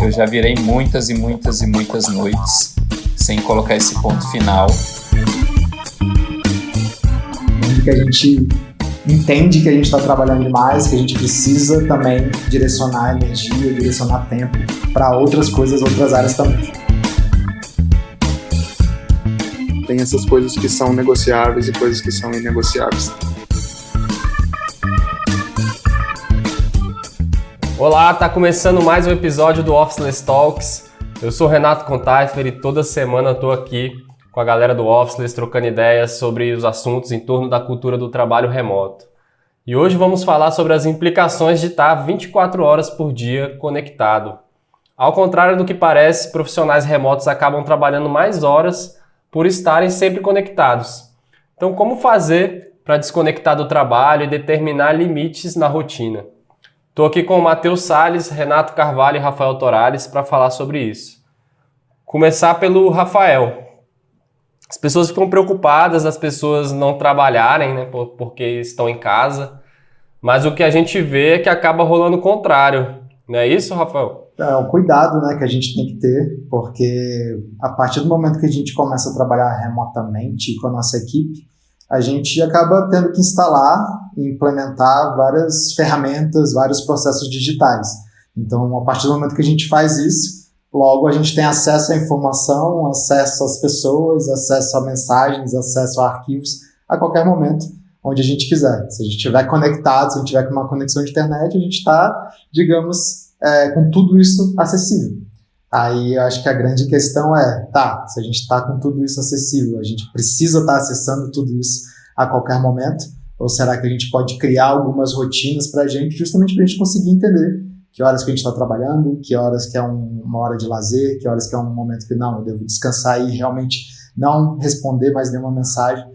Eu já virei muitas e muitas e muitas noites sem colocar esse ponto final. Que a gente entende que a gente está trabalhando demais, que a gente precisa também direcionar energia, direcionar tempo para outras coisas, outras áreas também. Tem essas coisas que são negociáveis e coisas que são inegociáveis. Olá, tá começando mais um episódio do Officeless Talks. Eu sou Renato Contaifer e toda semana eu tô aqui com a galera do Officeless trocando ideias sobre os assuntos em torno da cultura do trabalho remoto. E hoje vamos falar sobre as implicações de estar 24 horas por dia conectado. Ao contrário do que parece, profissionais remotos acabam trabalhando mais horas por estarem sempre conectados. Então, como fazer para desconectar do trabalho e determinar limites na rotina? Estou aqui com o Matheus Salles, Renato Carvalho e Rafael Torales para falar sobre isso. Começar pelo Rafael. As pessoas ficam preocupadas das pessoas não trabalharem, né, porque estão em casa, mas o que a gente vê é que acaba rolando o contrário. Não é isso, Rafael? É um cuidado, né, que a gente tem que ter, porque a partir do momento que a gente começa a trabalhar remotamente com a nossa equipe, a gente acaba tendo que instalar e implementar várias ferramentas, vários processos digitais. Então, a partir do momento que a gente faz isso, logo a gente tem acesso à informação, acesso às pessoas, acesso a mensagens, acesso a arquivos a qualquer momento, onde a gente quiser. Se a gente estiver conectado, se a gente tiver com uma conexão de internet, a gente está, digamos, com tudo isso acessível. Aí eu acho que a grande questão é, se a gente está com tudo isso acessível, a gente precisa estar acessando tudo isso a qualquer momento? Ou será que a gente pode criar algumas rotinas para a gente, justamente para a gente conseguir entender que horas que a gente está trabalhando, que horas que é uma hora de lazer, que horas que é um momento que não, eu devo descansar e realmente não responder mais nenhuma mensagem.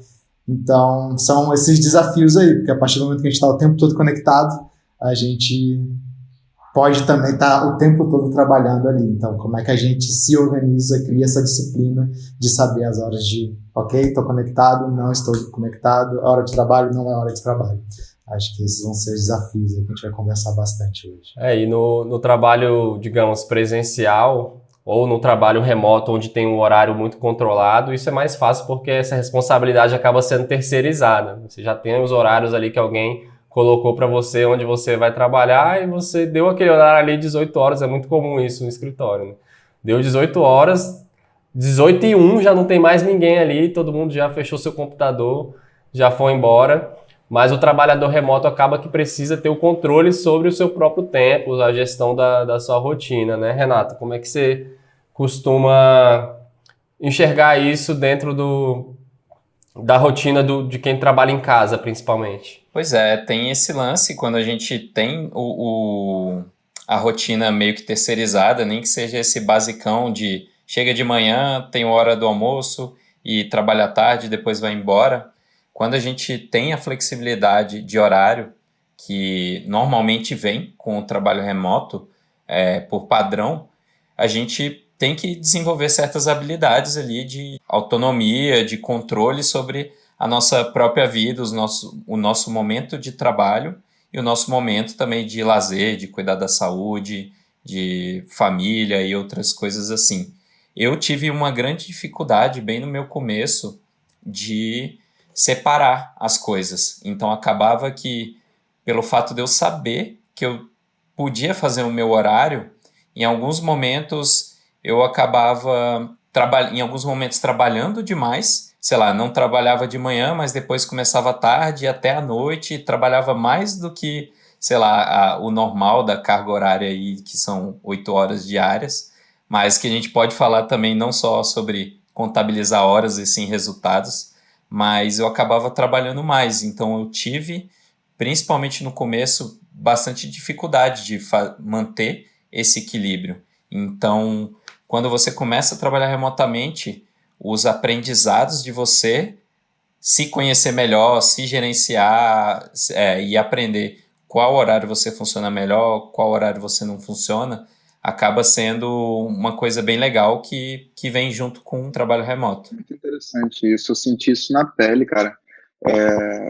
Então, são esses desafios aí, porque a partir do momento que a gente está o tempo todo conectado, a gente pode também estar o tempo todo trabalhando ali. Então, como é que a gente se organiza, cria essa disciplina de saber as horas de, ok, estou conectado, não estou conectado, a hora de trabalho não é hora de trabalho. Acho que esses vão ser os desafios aí que a gente vai conversar bastante hoje. E no trabalho, digamos, presencial ou no trabalho remoto, onde tem um horário muito controlado, isso é mais fácil porque essa responsabilidade acaba sendo terceirizada. Você já tem os horários ali que alguém colocou para você onde você vai trabalhar e você deu aquele horário ali 18 horas, é muito comum isso no escritório, né? Deu 18 horas, 18h01 já não tem mais ninguém ali, todo mundo já fechou seu computador, já foi embora. Mas o trabalhador remoto acaba que precisa ter o controle sobre o seu próprio tempo, a gestão da sua rotina, né, Renato? Como é que você costuma enxergar isso dentro da rotina de quem trabalha em casa, principalmente? Pois é, tem esse lance quando a gente tem a rotina meio que terceirizada, nem que seja esse basicão de chega de manhã, tem hora do almoço e trabalha à tarde, depois vai embora. Quando a gente tem a flexibilidade de horário, que normalmente vem com o trabalho remoto, por padrão, a gente tem que desenvolver certas habilidades ali de autonomia, de controle sobre a nossa própria vida, o nosso momento de trabalho e o nosso momento também de lazer, de cuidar da saúde, de família e outras coisas assim. Eu tive uma grande dificuldade bem no meu começo de separar as coisas. Então acabava que, pelo fato de eu saber que eu podia fazer o meu horário, em alguns momentos eu acabava em alguns momentos trabalhando demais, sei lá, não trabalhava de manhã, mas depois começava à tarde e até à noite, e trabalhava mais do que, sei lá, o normal da carga horária aí, que são 8 horas diárias, mas que a gente pode falar também não só sobre contabilizar horas e sim resultados, mas eu acabava trabalhando mais, então eu tive, principalmente no começo, bastante dificuldade de manter esse equilíbrio. Então, quando você começa a trabalhar remotamente, os aprendizados de você se conhecer melhor, se gerenciar e aprender qual horário você funciona melhor, qual horário você não funciona, acaba sendo uma coisa bem legal que vem junto com um trabalho remoto. Muito interessante isso, eu senti isso na pele, cara.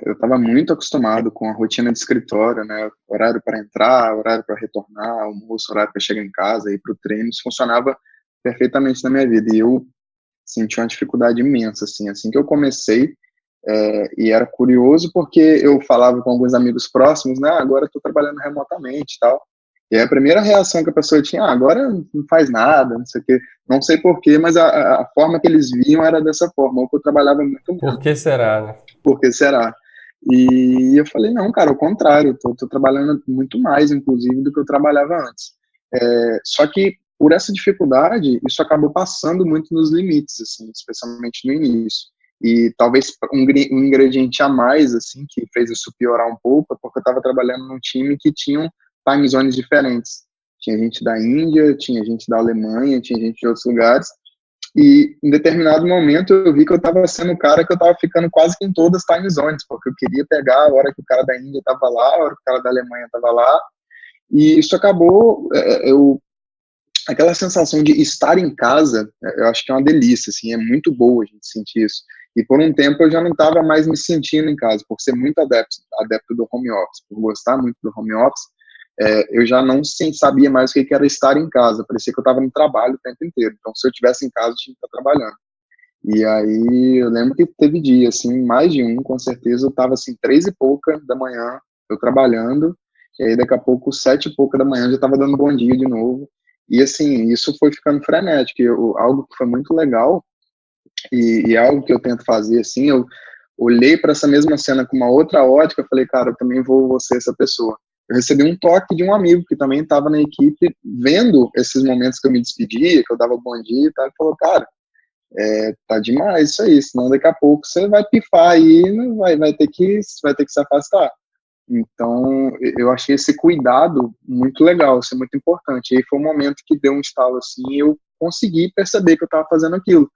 Eu estava muito acostumado com a rotina de escritório, né? Horário para entrar, horário para retornar, almoço, horário para chegar em casa, ir para o treino, isso funcionava perfeitamente na minha vida. E eu senti uma dificuldade imensa, assim que eu comecei, e era curioso porque eu falava com alguns amigos próximos, né? Agora estou trabalhando remotamente e tal. E aí a primeira reação que a pessoa tinha, agora não faz nada, não sei o quê. Não sei porquê, mas a forma que eles viam era dessa forma, ou que eu trabalhava muito Por menos. que será, né? Por que será? E eu falei, não, cara, ao contrário, tô trabalhando muito mais, inclusive, do que eu trabalhava antes. Só que, por essa dificuldade, isso acabou passando muito nos limites, assim, especialmente no início. E talvez um ingrediente a mais, assim, que fez isso piorar um pouco, é porque eu estava trabalhando num time que tinham time zones diferentes. Tinha gente da Índia, tinha gente da Alemanha, tinha gente de outros lugares, e em determinado momento eu vi que eu estava sendo o cara que eu estava ficando quase que em todas as time zones, porque eu queria pegar a hora que o cara da Índia estava lá, a hora que o cara da Alemanha estava lá, e isso acabou, aquela sensação de estar em casa, eu acho que é uma delícia, assim, é muito boa a gente sentir isso. E por um tempo eu já não estava mais me sentindo em casa, por ser muito adepto do home office, por gostar muito do home office, eu já não sabia mais o que era estar em casa, parecia que eu estava no trabalho o tempo inteiro. Então, se eu estivesse em casa, eu tinha que estar trabalhando. E aí, eu lembro que teve dia, assim, mais de um, com certeza, eu estava, assim, 3 e pouca da manhã, eu trabalhando, e aí, daqui a pouco, 7 e pouca da manhã, eu já estava dando bom dia de novo. E, assim, isso foi ficando frenético. Algo que foi muito legal, e algo que eu tento fazer, assim, eu olhei para essa mesma cena com uma outra ótica, falei, cara, eu também vou ser essa pessoa. Eu recebi um toque de um amigo que também estava na equipe, vendo esses momentos que eu me despedia, que eu dava bom dia e tal, e falou, cara, tá demais isso aí, senão daqui a pouco você vai pifar aí, vai ter que se afastar. Então, eu achei esse cuidado muito legal, isso é muito importante. E aí foi um momento que deu um estalo assim, e eu consegui perceber que eu estava fazendo aquilo,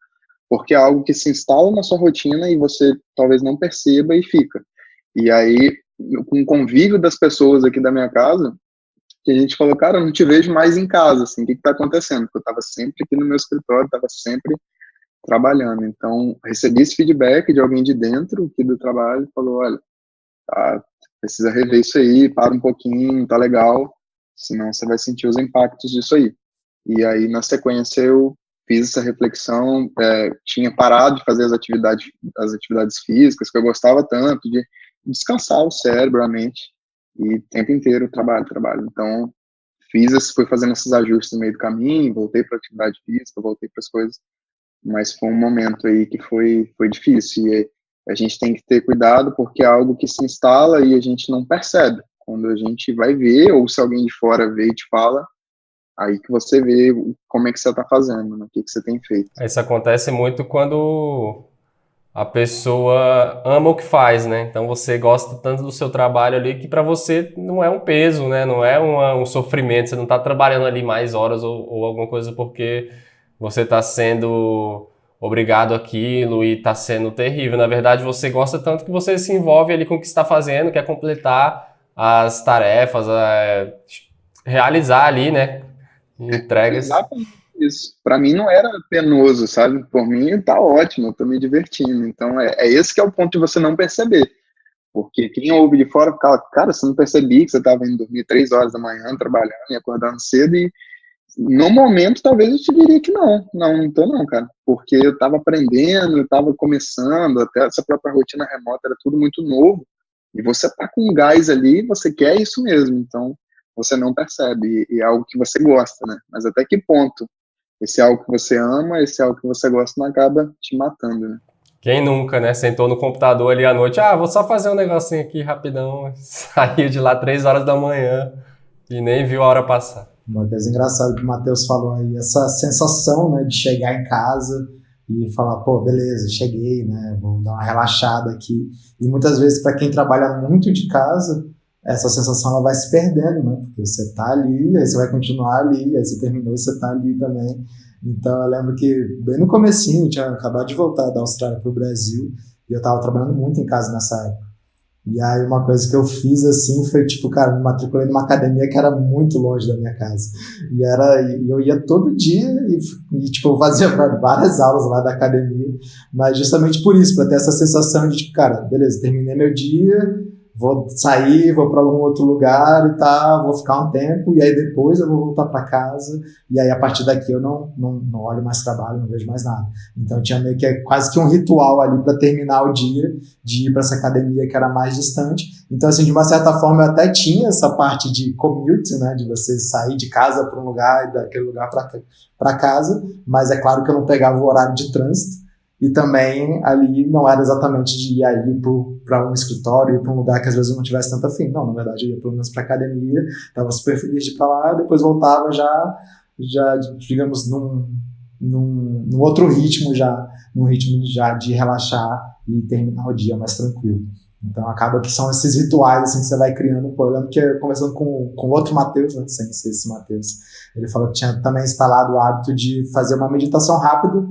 porque é algo que se instala na sua rotina e você talvez não perceba e fica. E aí, com o convívio das pessoas aqui da minha casa, que a gente falou, cara, eu não te vejo mais em casa, assim, o que está acontecendo? Porque eu estava sempre aqui no meu escritório, estava sempre trabalhando. Então, recebi esse feedback de alguém de dentro aqui do trabalho, falou, olha, tá, precisa rever isso aí, para um pouquinho, tá legal, senão você vai sentir os impactos disso aí. E aí, na sequência, eu fiz essa reflexão, tinha parado de fazer as atividades físicas, que eu gostava tanto, de descansar o cérebro, a mente, e o tempo inteiro trabalho, trabalho. Então, fui fazendo esses ajustes no meio do caminho, voltei para a atividade física, voltei para as coisas, mas foi um momento aí que foi difícil, e a gente tem que ter cuidado, porque é algo que se instala e a gente não percebe. Quando a gente vai ver, ou se alguém de fora vê e te fala, aí que você vê como é que você está fazendo, né? O que você tem feito. Isso acontece muito quando a pessoa ama o que faz, né? Então você gosta tanto do seu trabalho ali que para você não é um peso, né? Não é um sofrimento, você não está trabalhando ali mais horas ou alguma coisa porque você está sendo obrigado àquilo e está sendo terrível. Na verdade, você gosta tanto que você se envolve ali com o que está fazendo, quer completar as tarefas, realizar ali, né? Entregas. Exatamente isso. Para mim não era penoso, sabe? Por mim tá ótimo, eu tô me divertindo. Então é esse que é o ponto de você não perceber. Porque quem ouve de fora fala, cara, você não percebi que você estava indo dormir 3 horas da manhã, trabalhando e acordando cedo, e no momento talvez eu te diria que não tô não, cara. Porque eu estava aprendendo, eu estava começando, até essa própria rotina remota era tudo muito novo, e você tá com gás ali, você quer isso mesmo, então você não percebe, e é algo que você gosta, né? Mas até que ponto esse é algo que você ama, esse é algo que você gosta, não acaba te matando, né? Quem nunca, né? Sentou no computador ali à noite, vou só fazer um negocinho aqui rapidão. Saiu de lá 3 horas da manhã e nem viu a hora passar. Uma coisa engraçada que o Matheus falou aí, essa sensação, né, de chegar em casa e falar, pô, beleza, cheguei, né, vou dar uma relaxada aqui. E muitas vezes, para quem trabalha muito de casa, essa sensação ela vai se perdendo, né, porque você tá ali, aí você vai continuar ali, aí você terminou e você tá ali também. Então eu lembro que bem no comecinho, eu tinha acabado de voltar da Austrália para o Brasil, e eu estava trabalhando muito em casa nessa época. E aí uma coisa que eu fiz assim foi tipo, cara, me matriculei numa academia que era muito longe da minha casa. E eu ia todo dia tipo, eu fazia várias aulas lá da academia, mas justamente por isso, para ter essa sensação de tipo, cara, beleza, terminei meu dia, vou sair, vou para algum outro lugar e tal, vou ficar um tempo, e aí depois eu vou voltar para casa, e aí a partir daqui eu não olho mais trabalho, não vejo mais nada. Então tinha meio que quase que um ritual ali para terminar o dia, de ir para essa academia que era mais distante. Então, assim, de uma certa forma eu até tinha essa parte de commute, né, de você sair de casa para um lugar e daquele lugar para casa, mas é claro que eu não pegava o horário de trânsito, e também ali não era exatamente de ir aí para um escritório, ir para um lugar que às vezes eu não tivesse tanta afim. Não, na verdade eu ia pelo menos para academia, estava super feliz de ir para lá, depois voltava já digamos, num outro ritmo já, num ritmo já de relaxar e terminar o dia mais tranquilo. Então acaba que são esses rituais assim, que você vai criando. Pô, eu lembro que conversando com outro Matheus, né, sem ser esse Matheus, ele falou que tinha também instalado o hábito de fazer uma meditação rápida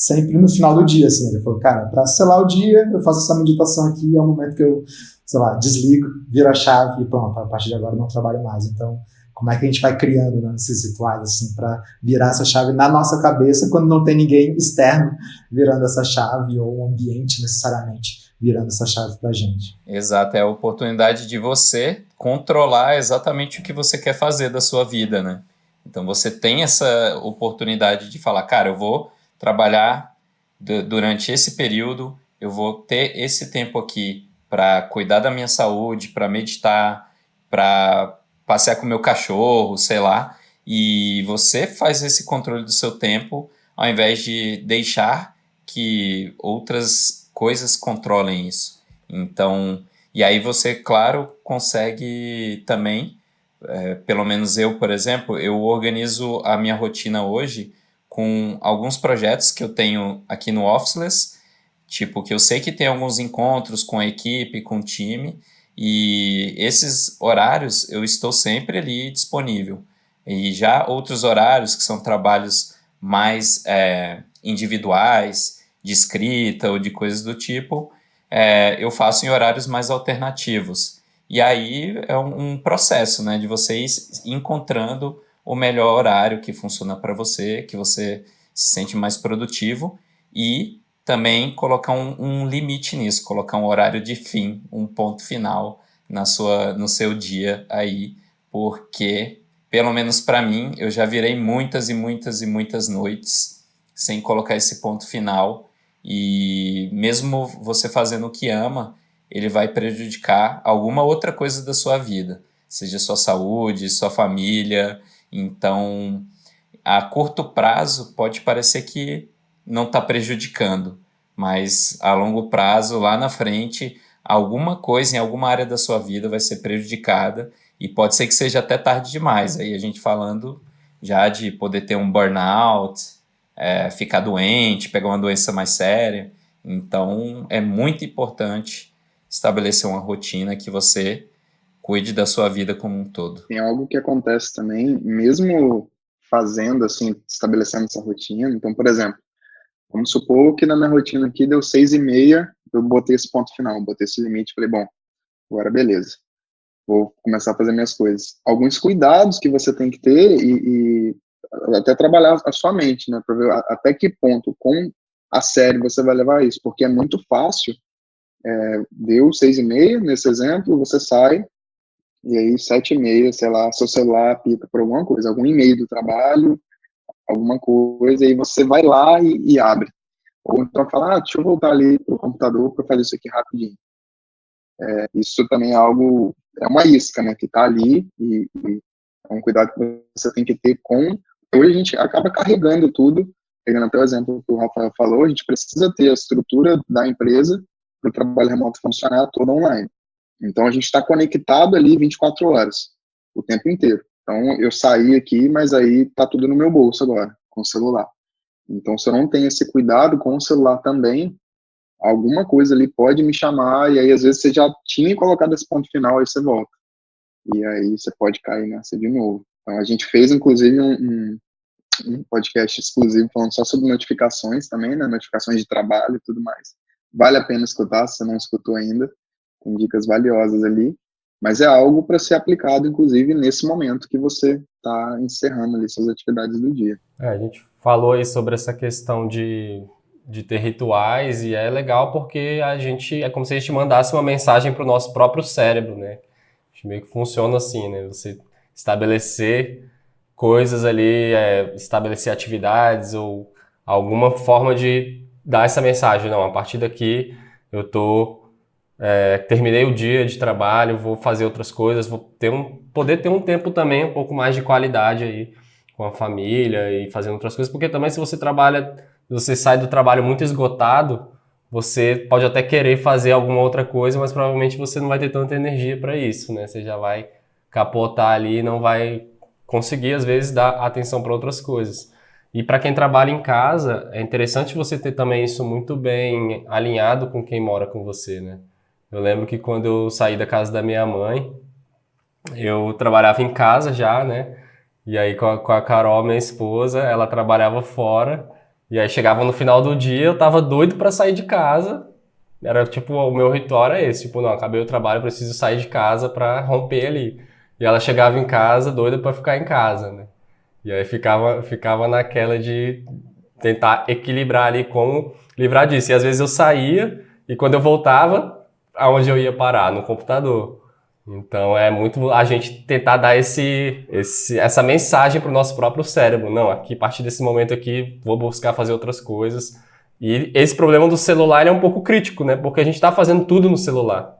sempre no final do dia, assim. Ele falou, cara, para selar o dia, eu faço essa meditação aqui, é o momento que eu, sei lá, desligo, viro a chave e pronto, a partir de agora eu não trabalho mais. Então, como é que a gente vai criando, né, esses rituais, assim, para virar essa chave na nossa cabeça quando não tem ninguém externo virando essa chave ou um ambiente necessariamente virando essa chave pra gente. Exato, é a oportunidade de você controlar exatamente o que você quer fazer da sua vida, né? Então você tem essa oportunidade de falar, cara, eu vou trabalhar durante esse período, eu vou ter esse tempo aqui para cuidar da minha saúde, para meditar, para passear com o meu cachorro, sei lá, e você faz esse controle do seu tempo ao invés de deixar que outras coisas controlem isso. Então, e aí você, claro, consegue também, pelo menos eu, por exemplo, eu organizo a minha rotina hoje com alguns projetos que eu tenho aqui no Officeless, tipo, que eu sei que tem alguns encontros com a equipe, com o time, e esses horários eu estou sempre ali disponível. E já outros horários, que são trabalhos mais individuais, de escrita ou de coisas do tipo, eu faço em horários mais alternativos. E aí é um processo, né, de você ir encontrando o melhor horário que funciona para você, que você se sente mais produtivo e também colocar um limite nisso, colocar um horário de fim, um ponto final no seu dia aí, porque, pelo menos para mim, eu já virei muitas e muitas e muitas noites sem colocar esse ponto final e mesmo você fazendo o que ama, ele vai prejudicar alguma outra coisa da sua vida, seja sua saúde, sua família. Então, a curto prazo pode parecer que não está prejudicando, mas a longo prazo, lá na frente, alguma coisa em alguma área da sua vida vai ser prejudicada e pode ser que seja até tarde demais. Aí a gente falando já de poder ter um burnout, ficar doente, pegar uma doença mais séria. Então, é muito importante estabelecer uma rotina que você cuide da sua vida como um todo. Tem algo que acontece também, mesmo fazendo, assim, estabelecendo essa rotina. Então, por exemplo, vamos supor que na minha rotina aqui deu 6:30, eu botei esse ponto final, botei esse limite, falei, bom, agora beleza, vou começar a fazer minhas coisas. Alguns cuidados que você tem que ter e até trabalhar a sua mente, né, para ver até que ponto, com a série, você vai levar isso, porque é muito fácil, deu 6:30, nesse exemplo, você sai, e aí 7:30, sei lá, seu celular apita por alguma coisa, algum e-mail do trabalho, alguma coisa, e você vai lá e abre. Ou então fala, deixa eu voltar ali pro computador para fazer isso aqui rapidinho. Isso também é algo, é uma isca, né, que tá ali e é um cuidado que você tem que ter com... Hoje a gente acaba carregando tudo, pegando até o exemplo que o Rafael falou, a gente precisa ter a estrutura da empresa para o trabalho remoto funcionar todo online. Então a gente está conectado ali 24 horas, o tempo inteiro. Então eu saí aqui, mas aí tá tudo no meu bolso agora, com o celular. Então se eu não tenho esse cuidado com o celular também, alguma coisa ali pode me chamar, e aí às vezes você já tinha colocado esse ponto final, aí você volta. E aí você pode cair nessa de novo. Então a gente fez inclusive um podcast exclusivo falando só sobre notificações também, né? Notificações de trabalho e tudo mais. Vale a pena escutar, se você não escutou ainda, tem dicas valiosas ali, mas é algo para ser aplicado, inclusive, nesse momento que você está encerrando ali suas atividades do dia. A gente falou aí sobre essa questão de ter rituais, e é legal porque é como se a gente mandasse uma mensagem para o nosso próprio cérebro, né? A gente meio que funciona assim, né? Você estabelecer coisas ali, estabelecer atividades ou alguma forma de dar essa mensagem. Não, a partir daqui eu terminei o dia de trabalho, vou fazer outras coisas, vou poder ter um tempo também um pouco mais de qualidade aí com a família e fazendo outras coisas, porque também se você sai do trabalho muito esgotado, você pode até querer fazer alguma outra coisa, mas provavelmente você não vai ter tanta energia para isso, né? Você já vai capotar ali e não vai conseguir, às vezes, dar atenção para outras coisas. E para quem trabalha em casa, é interessante você ter também isso muito bem alinhado com quem mora com você, né? Eu lembro que quando eu saí da casa da minha mãe, eu trabalhava em casa já, né? E aí com a Carol, minha esposa, ela trabalhava fora. E aí chegava no final do dia, eu tava doido pra sair de casa. Era tipo, o meu ritual era esse, tipo, não, acabei o trabalho, preciso sair de casa pra romper ali. E ela chegava em casa doida pra ficar em casa, né? E aí ficava naquela de tentar equilibrar ali como livrar disso. E às vezes eu saía e quando eu voltava, aonde eu ia parar? No computador. Então é muito a gente tentar dar essa mensagem para o nosso próprio cérebro. Não, aqui, a partir desse momento aqui, vou buscar fazer outras coisas. E esse problema do celular é um pouco crítico, né? Porque a gente está fazendo tudo no celular.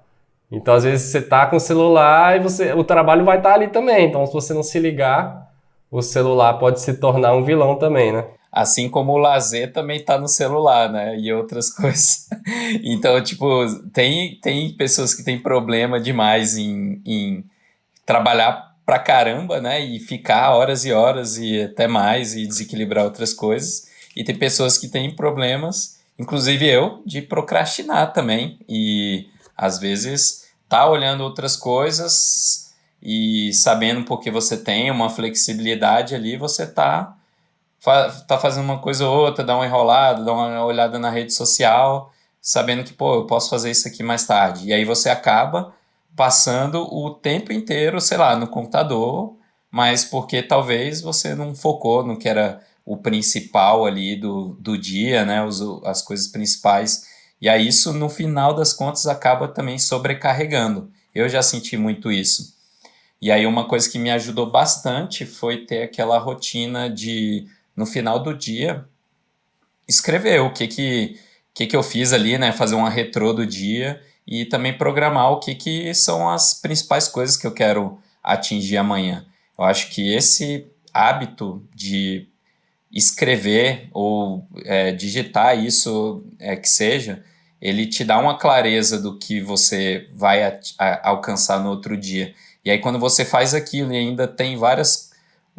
Então, às vezes, você está com o celular e o trabalho vai estar ali também. Então, se você não se ligar, o celular pode se tornar um vilão também, né? Assim como o lazer também tá no celular, né? E outras coisas. Então, tipo, tem pessoas que têm problema demais em trabalhar pra caramba, né? E ficar horas e horas e até mais e desequilibrar outras coisas. E tem pessoas que têm problemas, inclusive eu, de procrastinar também. E às vezes tá olhando outras coisas e sabendo porque você tem uma flexibilidade ali, você tá fazendo uma coisa ou outra, dá uma enrolada, dá uma olhada na rede social, sabendo que, pô, eu posso fazer isso aqui mais tarde. E aí você acaba passando o tempo inteiro, sei lá, no computador, mas porque talvez você não focou no que era o principal ali do dia, né, as coisas principais. E aí isso, no final das contas, acaba também sobrecarregando. Eu já senti muito isso. E aí uma coisa que me ajudou bastante foi ter aquela rotina de, no final do dia, escrever o que eu fiz ali, né? Fazer uma retrô do dia e também programar o que são as principais coisas que eu quero atingir amanhã. Eu acho que esse hábito de escrever ou digitar isso, que seja, ele te dá uma clareza do que você vai alcançar no outro dia. E aí quando você faz aquilo e ainda tem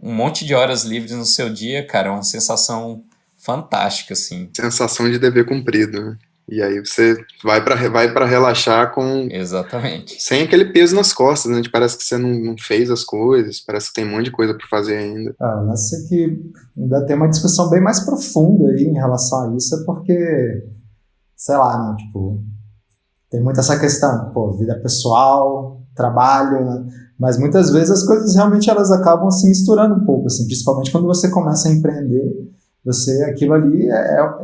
um monte de horas livres no seu dia, cara, é uma sensação fantástica, assim. Sensação de dever cumprido, né? E aí você vai para relaxar Exatamente. Sem aquele peso nas costas, né? Parece que você não fez as coisas, parece que tem um monte de coisa para fazer ainda. Mas é que ainda tem uma discussão bem mais profunda aí em relação a isso, é porque, sei lá, né? Tipo, tem muito essa questão, pô, vida pessoal, trabalho, né? Mas muitas vezes as coisas realmente elas acabam se misturando um pouco, assim, principalmente quando você começa a empreender, aquilo ali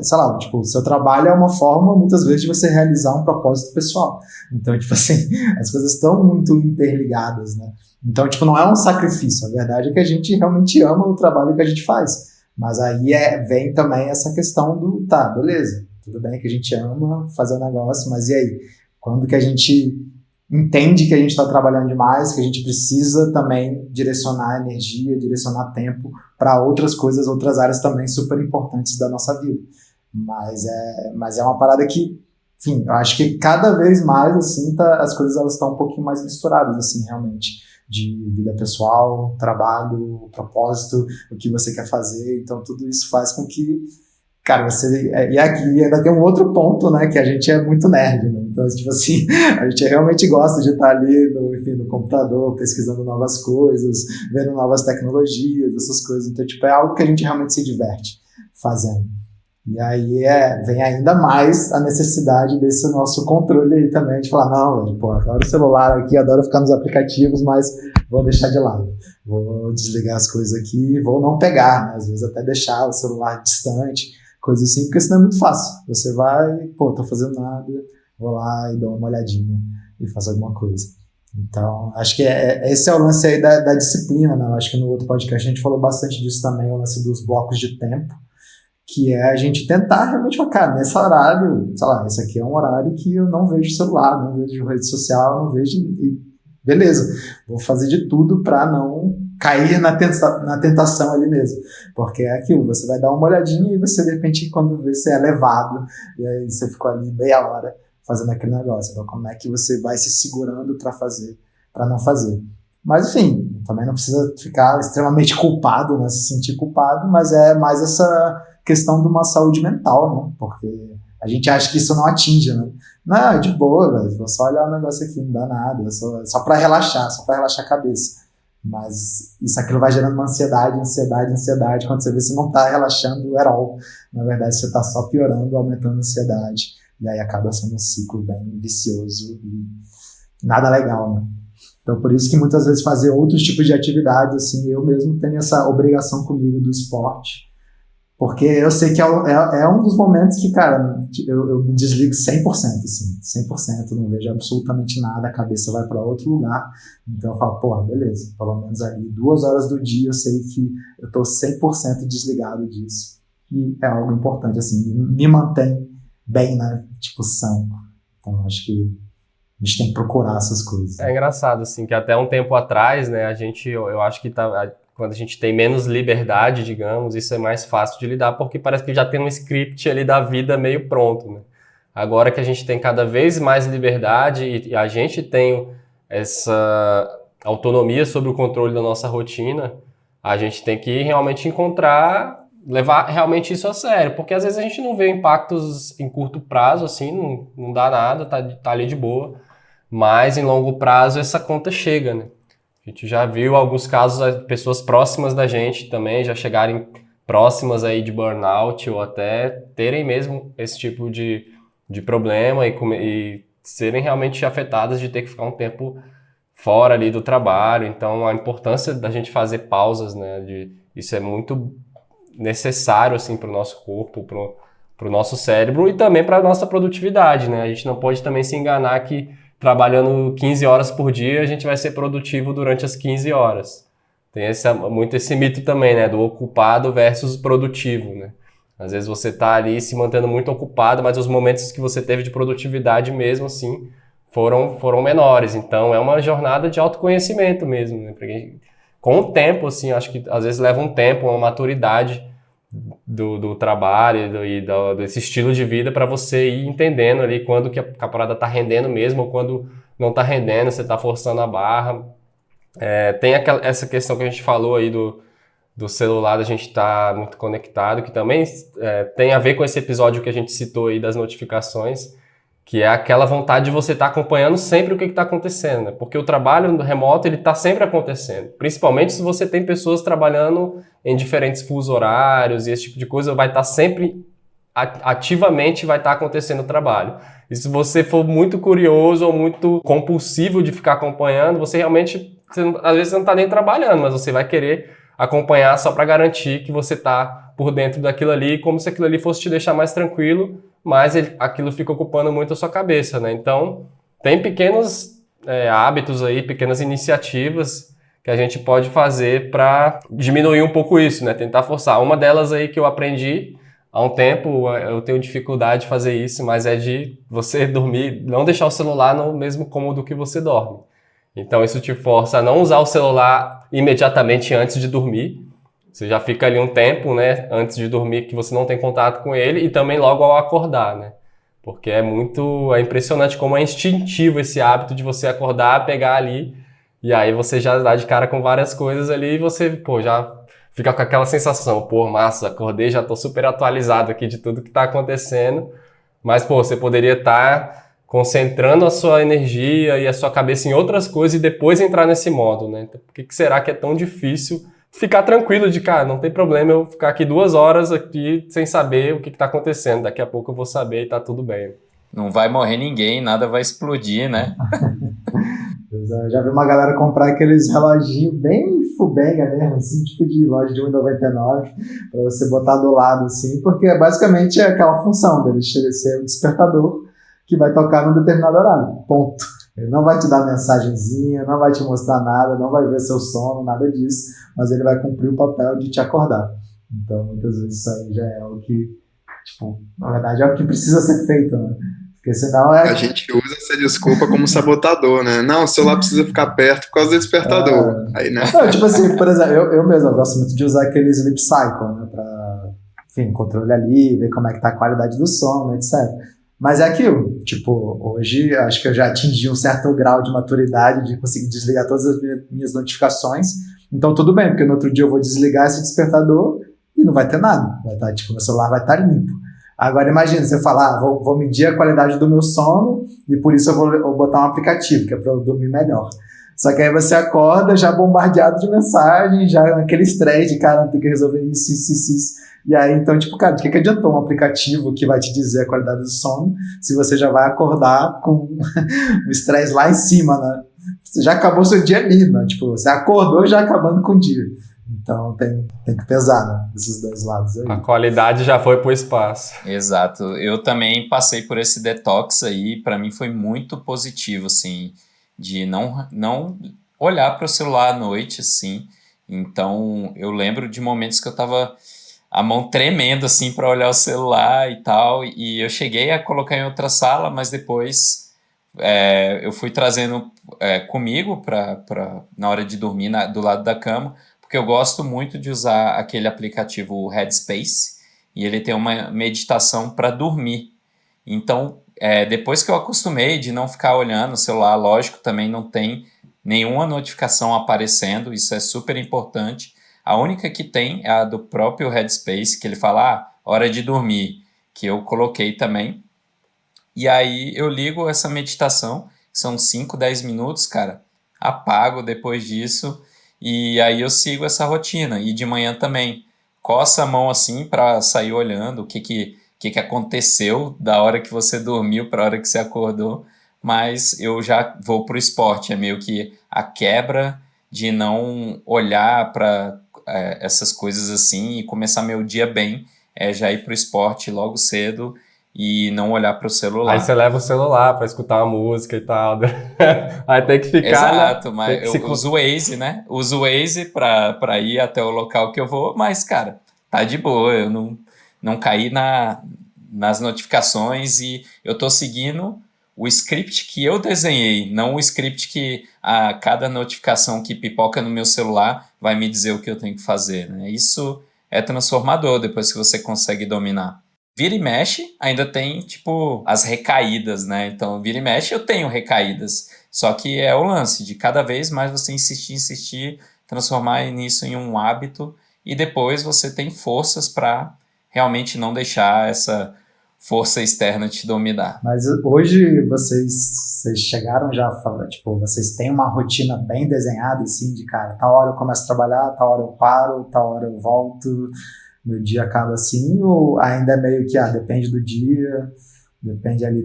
sei lá, tipo, o seu trabalho é uma forma, muitas vezes, de você realizar um propósito pessoal. Então, tipo assim, as coisas estão muito interligadas, né? Então, tipo, não é um sacrifício, a verdade é que a gente realmente ama o trabalho que a gente faz, mas aí vem também essa questão tá, beleza, tudo bem que a gente ama fazer o negócio, mas e aí? Quando que a gente entende que a gente está trabalhando demais, que a gente precisa também direcionar energia, direcionar tempo para outras coisas, outras áreas também super importantes da nossa vida. Mas é uma parada que, enfim, eu acho que cada vez mais, assim, as coisas elas estão um pouquinho mais misturadas, assim, realmente, de vida pessoal, trabalho, propósito, o que você quer fazer, então tudo isso faz com que, cara, e aqui ainda tem um outro ponto, né, que a gente é muito nerd, né? Então, tipo assim, a gente realmente gosta de estar ali no computador, pesquisando novas coisas, vendo novas tecnologias, essas coisas. Então, tipo, é algo que a gente realmente se diverte fazendo. E aí vem ainda mais a necessidade desse nosso controle aí também, de falar, não, velho, pô, adoro o celular aqui, adoro ficar nos aplicativos, mas vou deixar de lado. Vou desligar as coisas aqui, vou não pegar, né? Às vezes até deixar o celular distante, coisa assim, porque senão é muito fácil. Você vai, pô, tô fazendo nada, vou lá e dou uma olhadinha e faço alguma coisa. Então, acho que esse é o lance aí da disciplina, né? Eu acho que no outro podcast a gente falou bastante disso também, o lance dos blocos de tempo, que é a gente tentar realmente falar, cara, nesse horário, sei lá, esse aqui é um horário que eu não vejo celular, não vejo rede social, não vejo... beleza, vou fazer de tudo para não cair na tentação ali mesmo, porque é aquilo, você vai dar uma olhadinha e você, de repente, quando vê, você é levado, e aí você ficou ali meia hora fazendo aquele negócio. Então, como é que você vai se segurando para não fazer? Mas, enfim, também não precisa ficar extremamente culpado, né, se sentir culpado, mas é mais essa questão de uma saúde mental, né? Porque a gente acha que isso não atinge, né? Não, é de boa, velho, vou só olhar o negócio aqui, não dá nada, é só para relaxar a cabeça. Mas aquilo vai gerando uma ansiedade, quando você vê, você não tá relaxando at all. Na verdade, você tá só piorando, aumentando a ansiedade, e aí acaba sendo um ciclo bem vicioso e nada legal, né? Então, por isso que muitas vezes fazer outros tipos de atividades, assim, eu mesmo tenho essa obrigação comigo do esporte, porque eu sei que é um dos momentos que, cara, eu me desligo 100%, assim, 100%, não vejo absolutamente nada, a cabeça vai para outro lugar. Então eu falo, porra, beleza, pelo menos ali 2 horas do dia eu sei que eu tô 100% desligado disso. E é algo importante, assim, me mantém bem, né, tipo, são. Então acho que a gente tem que procurar essas coisas. É engraçado, assim, que até um tempo atrás, né, eu acho que quando a gente tem menos liberdade, digamos, isso é mais fácil de lidar, porque parece que já tem um script ali da vida meio pronto, né? Agora que a gente tem cada vez mais liberdade e a gente tem essa autonomia sobre o controle da nossa rotina, a gente tem que realmente levar realmente isso a sério, porque às vezes a gente não vê impactos em curto prazo, assim, não dá nada, tá ali de boa, mas em longo prazo essa conta chega, né? A gente já viu alguns casos, pessoas próximas da gente também já chegarem próximas aí de burnout ou até terem mesmo esse tipo de problema e serem realmente afetadas de ter que ficar um tempo fora ali do trabalho. Então, a importância da gente fazer pausas, né? Isso é muito necessário, assim, para o nosso corpo, para o nosso cérebro e também para a nossa produtividade, né? A gente não pode também se enganar que trabalhando 15 horas por dia, a gente vai ser produtivo durante as 15 horas. Tem muito esse mito também, né? Do ocupado versus produtivo, né? Às vezes você está ali se mantendo muito ocupado, mas os momentos que você teve de produtividade mesmo, assim, foram menores. Então, é uma jornada de autoconhecimento mesmo, né? Porque, com o tempo, assim, acho que às vezes leva um tempo, uma maturidade do trabalho desse estilo de vida para você ir entendendo ali quando que a parada tá rendendo mesmo ou quando não tá rendendo, você tá forçando a barra. Tem essa questão que a gente falou aí do celular, da gente tá muito conectado, que também tem a ver com esse episódio que a gente citou aí das notificações, que é aquela vontade de você estar acompanhando sempre o que está acontecendo, né? Porque o trabalho remoto ele está sempre acontecendo, principalmente se você tem pessoas trabalhando em diferentes fusos horários e esse tipo de coisa, vai estar sempre ativamente vai estar acontecendo o trabalho. E se você for muito curioso ou muito compulsivo de ficar acompanhando, você realmente, às vezes você não está nem trabalhando, mas você vai querer acompanhar só para garantir que você está por dentro daquilo ali, como se aquilo ali fosse te deixar mais tranquilo, mas aquilo fica ocupando muito a sua cabeça, né? Então, tem pequenos hábitos aí, pequenas iniciativas que a gente pode fazer para diminuir um pouco isso, né? Tentar forçar. Uma delas aí que eu aprendi há um tempo, eu tenho dificuldade de fazer isso, mas é de você dormir, não deixar o celular no mesmo cômodo que você dorme. Então, isso te força a não usar o celular imediatamente antes de dormir. Você já fica ali um tempo, né, antes de dormir que você não tem contato com ele e também logo ao acordar, né? Porque é impressionante como é instintivo esse hábito de você acordar, pegar ali e aí você já dá de cara com várias coisas ali e você, já fica com aquela sensação, massa, acordei, já tô super atualizado aqui de tudo que tá acontecendo, mas, você poderia estar concentrando a sua energia e a sua cabeça em outras coisas e depois entrar nesse modo, né? Então, por que será que é tão difícil ficar tranquilo de, cara, não tem problema eu ficar aqui 2 horas aqui sem saber o que tá acontecendo. Daqui a pouco eu vou saber e tá tudo bem. Não vai morrer ninguém, nada vai explodir, né? Eu já vi uma galera comprar aqueles reloginhos bem fubenga mesmo, assim, tipo de loja de R$1,99, para você botar do lado, assim, porque basicamente é aquela função dele ser um despertador que vai tocar num determinado horário, ponto. Ele não vai te dar mensagenzinha, não vai te mostrar nada, não vai ver seu sono, nada disso, mas ele vai cumprir o papel de te acordar. Então, muitas vezes isso aí já é o que, tipo, na verdade é o que precisa ser feito, né? Porque senão A gente usa essa desculpa como sabotador, né? Não, o celular precisa ficar perto por causa do despertador. Aí, né? Não, tipo assim, por exemplo, eu mesmo eu gosto muito de usar aquele sleep cycle, né? Pra, enfim, controle ali, ver como é que tá a qualidade do sono, etc. Mas é aquilo, tipo, hoje acho que eu já atingi um certo grau de maturidade de conseguir desligar todas as minhas notificações. Então tudo bem, porque no outro dia eu vou desligar esse despertador e não vai ter nada. Vai estar, tipo, meu celular vai estar limpo. Agora imagina, você falar, vou medir a qualidade do meu sono e por isso eu vou botar um aplicativo, que é para eu dormir melhor. Só que aí você acorda já bombardeado de mensagem, já naquele estresse de, cara, tem que resolver isso. E aí, então, tipo, cara, de que adiantou um aplicativo que vai te dizer a qualidade do sono se você já vai acordar com o estresse lá em cima, né? Você já acabou seu dia ali, né? Tipo, você acordou já acabando com o dia. Então tem que pesar, né? Esses dois lados aí. A qualidade já foi pro espaço. Exato. Eu também passei por esse detox aí, para mim foi muito positivo, assim, de não olhar para o celular à noite, assim. Então, eu lembro de momentos que eu tava a mão tremendo, assim, para olhar o celular e tal, e eu cheguei a colocar em outra sala, mas depois eu fui trazendo comigo na hora de dormir do lado da cama, porque eu gosto muito de usar aquele aplicativo Headspace, e ele tem uma meditação para dormir. Então, depois que eu acostumei de não ficar olhando o celular, lógico, também não tem nenhuma notificação aparecendo, isso é super importante. A única que tem é a do próprio Headspace, que ele fala, hora de dormir, que eu coloquei também. E aí eu ligo essa meditação, que são 5, 10 minutos, cara, apago depois disso, e aí eu sigo essa rotina. E de manhã também, coça a mão assim para sair olhando o que aconteceu da hora que você dormiu para a hora que você acordou, mas eu já vou pro esporte, é meio que a quebra de não olhar para essas coisas assim e começar meu dia bem, já ir pro esporte logo cedo e não olhar pro celular. Aí você leva o celular pra escutar uma música e tal. Aí tem que ficar... Exato, mas eu uso o Waze, né? Uso o Waze pra ir até o local que eu vou, mas, cara, tá de boa, eu não caí nas notificações e eu tô seguindo o script que eu desenhei, não o script que a cada notificação que pipoca no meu celular vai me dizer o que eu tenho que fazer, né? Isso é transformador depois que você consegue dominar. Vira e mexe, ainda tem, tipo, as recaídas, né? Então, vira e mexe, eu tenho recaídas. Só que é o lance de cada vez mais você insistir, transformar nisso em um hábito e depois você tem forças para realmente não deixar essa força externa te dominar. Mas hoje vocês chegaram já a falar, tipo, vocês têm uma rotina bem desenhada, assim, de cara, tal hora eu começo a trabalhar, tal hora eu paro, tal hora eu volto, meu dia acaba assim, ou ainda é meio que, depende do dia, depende ali,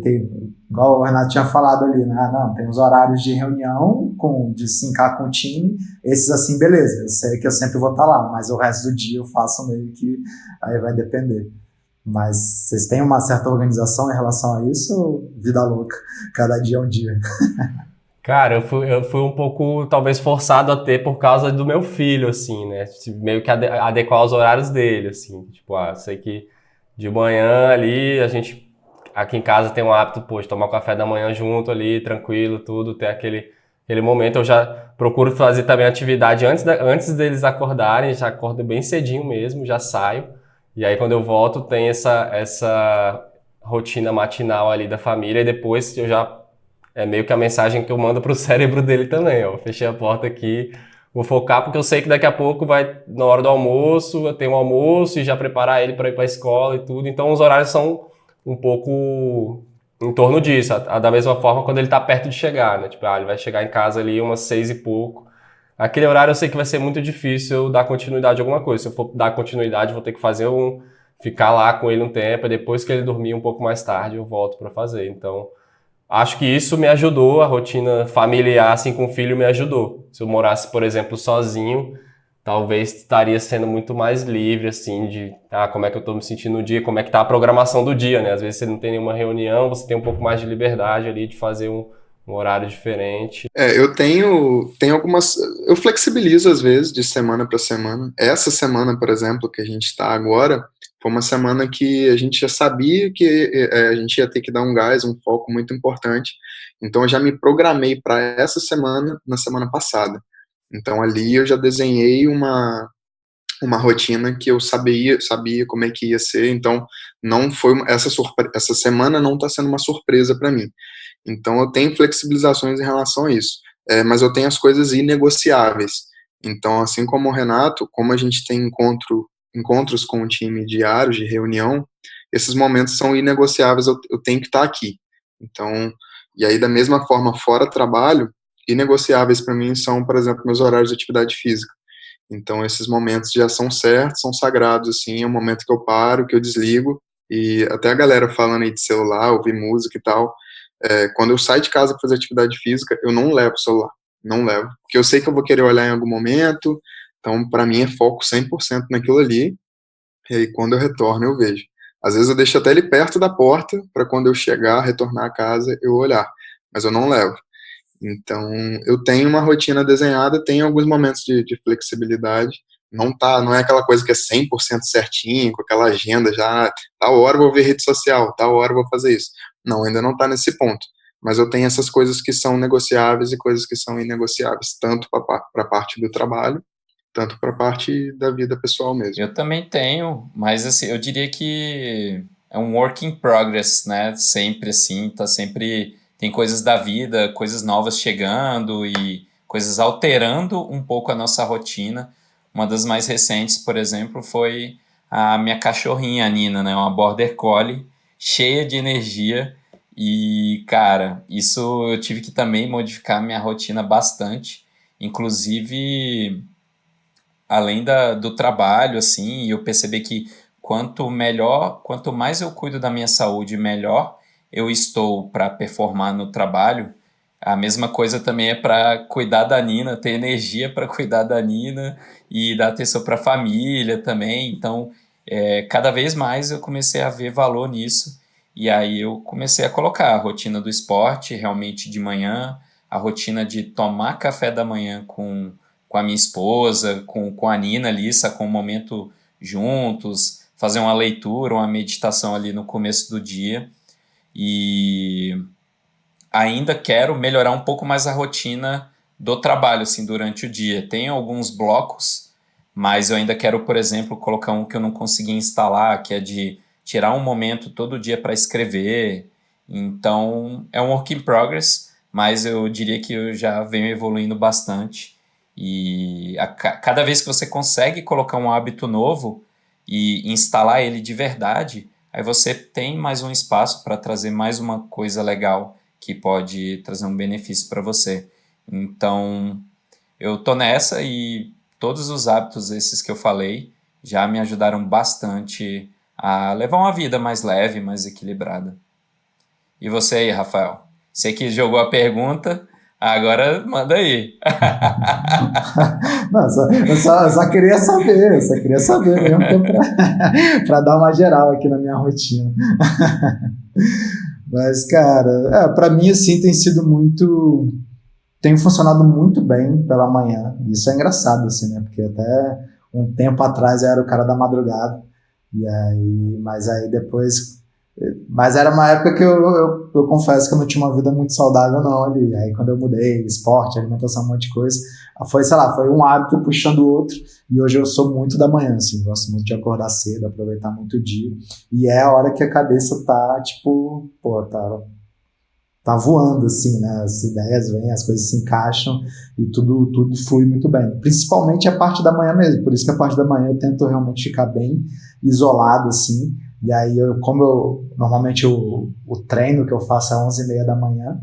igual o Renato tinha falado ali, né? Não, tem os horários de reunião, de sincar com o time, esses assim, beleza, eu sei que eu sempre vou estar lá, mas o resto do dia eu faço meio que, aí vai depender. Mas vocês têm uma certa organização em relação a isso ou vida louca? Cada dia é um dia. Cara, eu fui um pouco, talvez, forçado a ter por causa do meu filho, assim, né? Meio que adequar os horários dele, assim. Tipo, sei que de manhã ali, a gente, aqui em casa tem um hábito, de tomar o café da manhã junto ali, tranquilo, tudo, ter aquele momento. Eu já procuro fazer também atividade antes deles acordarem, já acordo bem cedinho mesmo, já saio. E aí, quando eu volto, tem essa rotina matinal ali da família e depois eu já... É meio que a mensagem que eu mando pro cérebro dele também, ó. Fechei a porta aqui, vou focar porque eu sei que daqui a pouco na hora do almoço, eu tenho um almoço e já preparar ele para ir para a escola e tudo. Então, os horários são um pouco em torno disso. Da mesma forma, quando ele tá perto de chegar, né? Tipo, ele vai chegar em casa ali umas 6 e pouco. aquele horário eu sei que vai ser muito difícil eu dar continuidade a alguma coisa. Se eu for dar continuidade, vou ter que fazer ficar lá com ele um tempo, e depois que ele dormir um pouco mais tarde, eu volto para fazer. Então, acho que isso me ajudou, a rotina familiar, assim, com o filho me ajudou. Se eu morasse, por exemplo, sozinho, talvez estaria sendo muito mais livre, assim, de como é que eu tô me sentindo no dia, como é que tá a programação do dia, né? Às vezes você não tem nenhuma reunião, você tem um pouco mais de liberdade ali de fazer um horário diferente. Eu tenho algumas. Eu flexibilizo às vezes de semana para semana. Essa semana, por exemplo, que a gente está agora, foi uma semana que a gente já sabia que a gente ia ter que dar um gás, um foco muito importante. Então eu já me programei para essa semana, na semana passada. Então ali eu já desenhei uma rotina que eu sabia como é que ia ser. Então não foi essa semana não está sendo uma surpresa para mim. Então, eu tenho flexibilizações em relação a isso, mas eu tenho as coisas inegociáveis. Então, assim como o Renato, como a gente tem encontros com o time diários de reunião, esses momentos são inegociáveis, eu tenho que estar aqui. Então, e aí, da mesma forma, fora trabalho, inegociáveis para mim são, por exemplo, meus horários de atividade física. Então, esses momentos já são certos, são sagrados, assim, é um momento que eu paro, que eu desligo, e até a galera falando aí de celular, ouvir música e tal, quando eu saio de casa para fazer atividade física, eu não levo o celular, não levo, porque eu sei que eu vou querer olhar em algum momento, então para mim é foco 100% naquilo ali, e aí quando eu retorno eu vejo. Às vezes eu deixo até ele perto da porta, para quando eu chegar, retornar a casa, eu olhar, mas eu não levo. Então, eu tenho uma rotina desenhada, tenho alguns momentos de flexibilidade, não é aquela coisa que é 100% certinho, com aquela agenda já, tal hora eu vou ver rede social, tal hora eu vou fazer isso. Não, ainda não está nesse ponto. Mas eu tenho essas coisas que são negociáveis e coisas que são inegociáveis, tanto para a parte do trabalho, tanto para a parte da vida pessoal mesmo. Eu também tenho, mas assim, eu diria que é um work in progress, né? Sempre assim, tá sempre... Tem coisas da vida, coisas novas chegando e coisas alterando um pouco a nossa rotina. Uma das mais recentes, por exemplo, foi a minha cachorrinha, a Nina, né? Uma Border Collie, cheia de energia. E, cara, isso eu tive que também modificar minha rotina bastante. Inclusive, além do trabalho, assim, eu percebi que quanto mais eu cuido da minha saúde, melhor eu estou para performar no trabalho. A mesma coisa também é para cuidar da Nina, ter energia para cuidar da Nina e dar atenção para a família também. Então, cada vez mais eu comecei a ver valor nisso. E aí eu comecei a colocar a rotina do esporte realmente de manhã, a rotina de tomar café da manhã com a minha esposa, com a Nina ali, com um momento juntos, fazer uma leitura, uma meditação ali no começo do dia. E ainda quero melhorar um pouco mais a rotina do trabalho, assim, durante o dia. Tem alguns blocos, mas eu ainda quero, por exemplo, colocar um que eu não consegui instalar, que é de tirar um momento todo dia para escrever. Então, é um work in progress, mas eu diria que eu já venho evoluindo bastante. E cada vez que você consegue colocar um hábito novo e instalar ele de verdade, aí você tem mais um espaço para trazer mais uma coisa legal que pode trazer um benefício para você. Então, eu tô nessa e todos os hábitos esses que eu falei já me ajudaram bastante a levar uma vida mais leve, mais equilibrada. E você aí, Rafael? Você que jogou a pergunta, agora manda aí. Não, só queria saber mesmo para dar uma geral aqui na minha rotina. Mas, cara, para mim, assim, tem funcionado muito bem pela manhã. Isso é engraçado, assim, né? Porque até um tempo atrás eu era o cara da madrugada. Mas aí depois... Mas era uma época que eu confesso que eu não tinha uma vida muito saudável, não, ali. Aí quando eu mudei, esporte, alimentação, um monte de coisa, foi um hábito puxando o outro, e hoje eu sou muito da manhã, assim, gosto muito de acordar cedo, aproveitar muito o dia, e é a hora que a cabeça tá, tipo, tá voando, assim, né, as ideias vêm, as coisas se encaixam, e tudo flui muito bem, principalmente a parte da manhã mesmo, por isso que a parte da manhã eu tento realmente ficar bem isolado, assim. E aí, normalmente o treino que eu faço é 11h30 da manhã,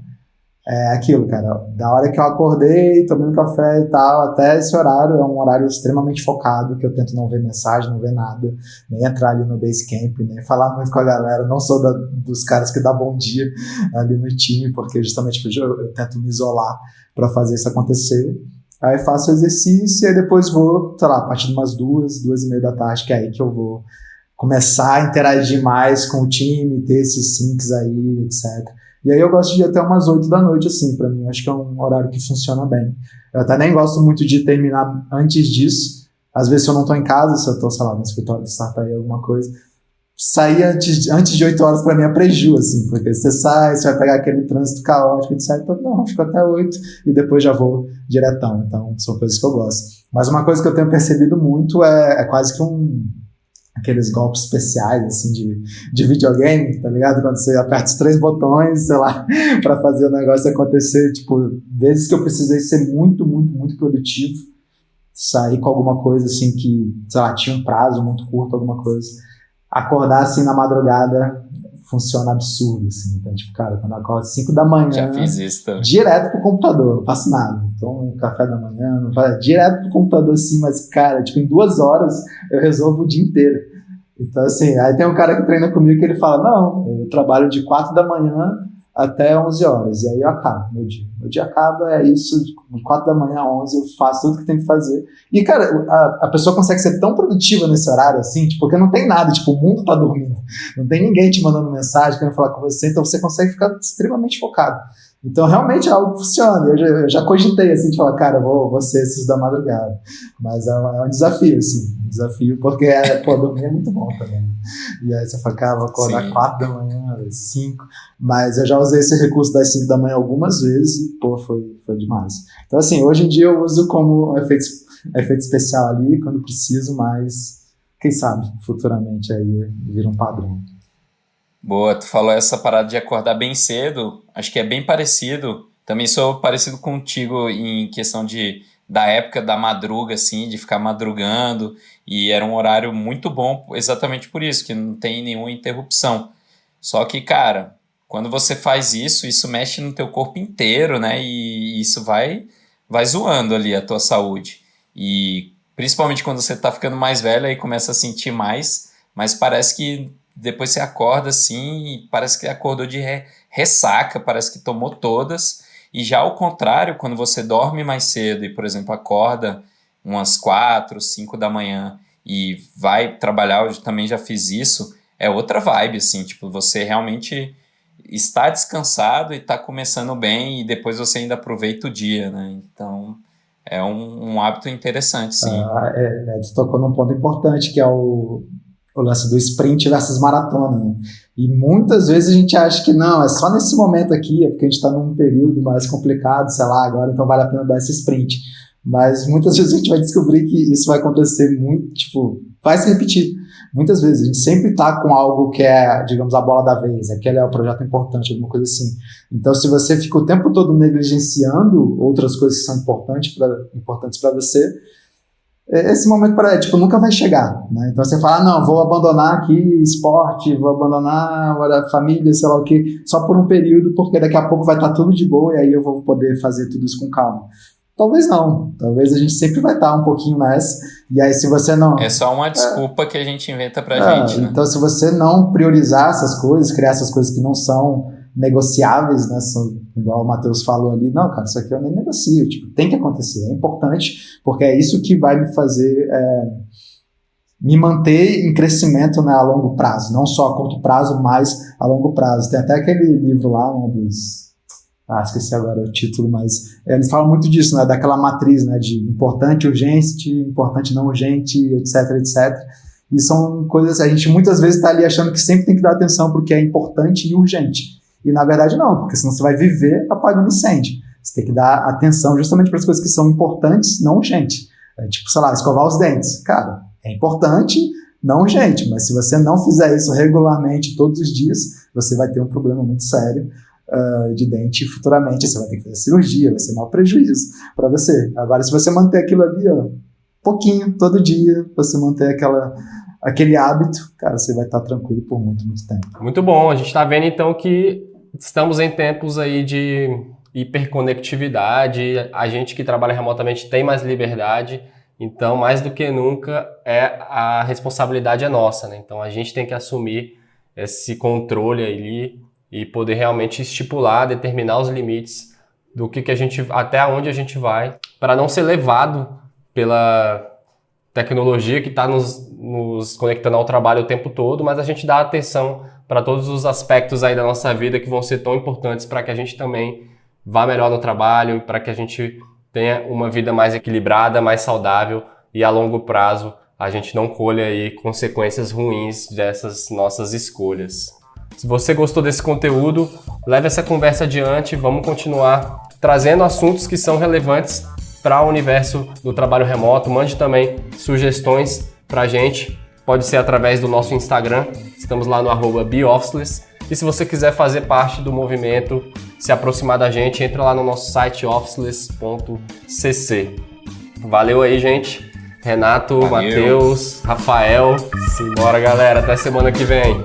É aquilo, cara, da hora que eu acordei, tomei um café e tal, até esse horário é um horário extremamente focado, que eu tento não ver mensagem, não ver nada, nem entrar ali no Basecamp, nem falar muito com a galera, não sou dos caras que dá bom dia ali no time, porque justamente eu tento me isolar para fazer isso acontecer. Aí faço o exercício e aí depois vou, sei lá, a partir de umas 2h30 da tarde, que é aí que eu vou começar a interagir mais com o time, ter esses syncs aí, etc. E aí eu gosto de ir até umas 8 da noite, assim, pra mim. Acho que é um horário que funciona bem. Eu até nem gosto muito de terminar antes disso. Às vezes, se eu não tô em casa, se eu tô, sei lá, no escritório de startup, alguma coisa, sair antes de 8 horas pra mim é preju, assim, porque você sai, você vai pegar aquele trânsito caótico, etc. Então, não, fico até 8 e depois já vou diretão. Então, são coisas que eu gosto. Mas uma coisa que eu tenho percebido muito é quase que aqueles golpes especiais, assim, de videogame, tá ligado? Quando você aperta os 3 botões, sei lá, pra fazer o negócio acontecer, tipo, vezes que eu precisei ser muito, muito, muito produtivo, sair com alguma coisa, assim, que, sei lá, tinha um prazo muito curto, alguma coisa, acordar, assim, na madrugada, funciona absurdo, assim, então, tipo, cara, quando eu acordo 5 da manhã, Já fiz isso também. direto pro computador, não faço nada, tomo um café da manhã, não faço, direto pro computador, assim, mas, cara, tipo, em 2 horas eu resolvo o dia inteiro. Então, assim, aí tem um cara que treina comigo que ele fala, não, eu trabalho de 4 da manhã até 11 horas, e aí eu acabo meu dia. Meu dia acaba, é isso, de 4 da manhã a 11 eu faço tudo que tem que fazer. E, cara, a pessoa consegue ser tão produtiva nesse horário, assim, tipo, porque não tem nada, tipo, o mundo tá dormindo, não tem ninguém te mandando mensagem, querendo falar com você, então você consegue ficar extremamente focado. Então, realmente é algo que funciona. Eu já cogitei, assim, de falar, cara, vou ser esses da madrugada. Mas é um desafio, assim. Um desafio, porque, dormir é muito bom também. E aí você fala, cara, vou acordar 4 da manhã, 5. Mas eu já usei esse recurso das 5 da manhã algumas vezes e, pô, foi demais. Então, assim, hoje em dia eu uso como um efeito especial ali, quando preciso, mas quem sabe, futuramente aí vira um padrão. Boa, tu falou essa parada de acordar bem cedo, acho que é bem parecido. Também sou parecido contigo em questão da época da madruga, assim, de ficar madrugando, e era um horário muito bom exatamente por isso, que não tem nenhuma interrupção. Só que, cara, quando você faz isso mexe no teu corpo inteiro, né? E isso vai zoando ali a tua saúde. E principalmente quando você tá ficando mais velho, aí começa a sentir mais, mas parece que depois você acorda assim e parece que acordou de ressaca, parece que tomou todas. E já ao contrário, quando você dorme mais cedo e, por exemplo, acorda umas 4, 5 da manhã e vai trabalhar, eu também já fiz isso, é outra vibe, assim, tipo, você realmente está descansado e está começando bem e depois você ainda aproveita o dia, né? Então, é um hábito interessante, sim. Tu tocou num ponto importante, que é o lance do sprint versus maratona, né? E muitas vezes a gente acha que não, é só nesse momento aqui, é porque a gente está num período mais complicado, sei lá, agora então vale a pena dar esse sprint. Mas muitas vezes a gente vai descobrir que isso vai acontecer muito, tipo, vai se repetir. Muitas vezes a gente sempre está com algo que é, digamos, a bola da vez, aquele é o projeto importante, alguma coisa assim. Então, se você fica o tempo todo negligenciando outras coisas que são importantes para você, esse momento tipo, nunca vai chegar, né? Então você fala, não, vou abandonar aqui esporte, vou abandonar a família, sei lá o quê, só por um período, porque daqui a pouco vai estar tudo de boa e aí eu vou poder fazer tudo isso com calma. Talvez não, talvez a gente sempre vai estar um pouquinho nessa, e aí se você não... É só uma desculpa que a gente inventa pra gente, né? Então se você não priorizar essas coisas, criar essas coisas que não são negociáveis, né, igual o Matheus falou ali, não, cara, isso aqui eu nem negocio, tipo, tem que acontecer, é importante, porque é isso que vai me fazer me manter em crescimento, né, a longo prazo, não só a curto prazo, mas a longo prazo. Tem até aquele livro lá, né, esqueci agora o título, mas ele fala muito disso, né, daquela matriz, né, de importante, urgente, importante, não urgente, etc, etc. E são coisas, a gente muitas vezes está ali achando que sempre tem que dar atenção porque é importante e urgente. E na verdade não, porque senão você vai viver apagando incêndio. Você tem que dar atenção justamente para as coisas que são importantes, não urgentes. Tipo, sei lá, escovar os dentes. Cara, é importante, não urgente, mas se você não fizer isso regularmente todos os dias, você vai ter um problema muito sério de dente futuramente. Você vai ter que fazer cirurgia, vai ser mau prejuízo para você. Agora, se você manter aquilo ali, pouquinho, todo dia, você manter aquele hábito, cara, você vai estar tranquilo por muito, muito tempo. Muito bom, a gente está vendo então que estamos em tempos aí de hiperconectividade, a gente que trabalha remotamente tem mais liberdade, então mais do que nunca a responsabilidade é nossa, né? Então a gente tem que assumir esse controle ali e poder realmente estipular, determinar os limites do que a gente, até onde a gente vai, para não ser levado pela tecnologia que está nos conectando ao trabalho o tempo todo, mas a gente dá atenção para todos os aspectos aí da nossa vida que vão ser tão importantes para que a gente também vá melhor no trabalho, para que a gente tenha uma vida mais equilibrada, mais saudável e a longo prazo a gente não colha aí consequências ruins dessas nossas escolhas. Se você gostou desse conteúdo, leve essa conversa adiante, vamos continuar trazendo assuntos que são relevantes para o universo do trabalho remoto. Mande também sugestões para a gente, pode ser através do nosso Instagram, estamos lá no @beofficeless. E se você quiser fazer parte do movimento, se aproximar da gente, entra lá no nosso site officeless.cc. Valeu aí, gente. Renato, Matheus, Rafael. Simbora, galera. Até semana que vem.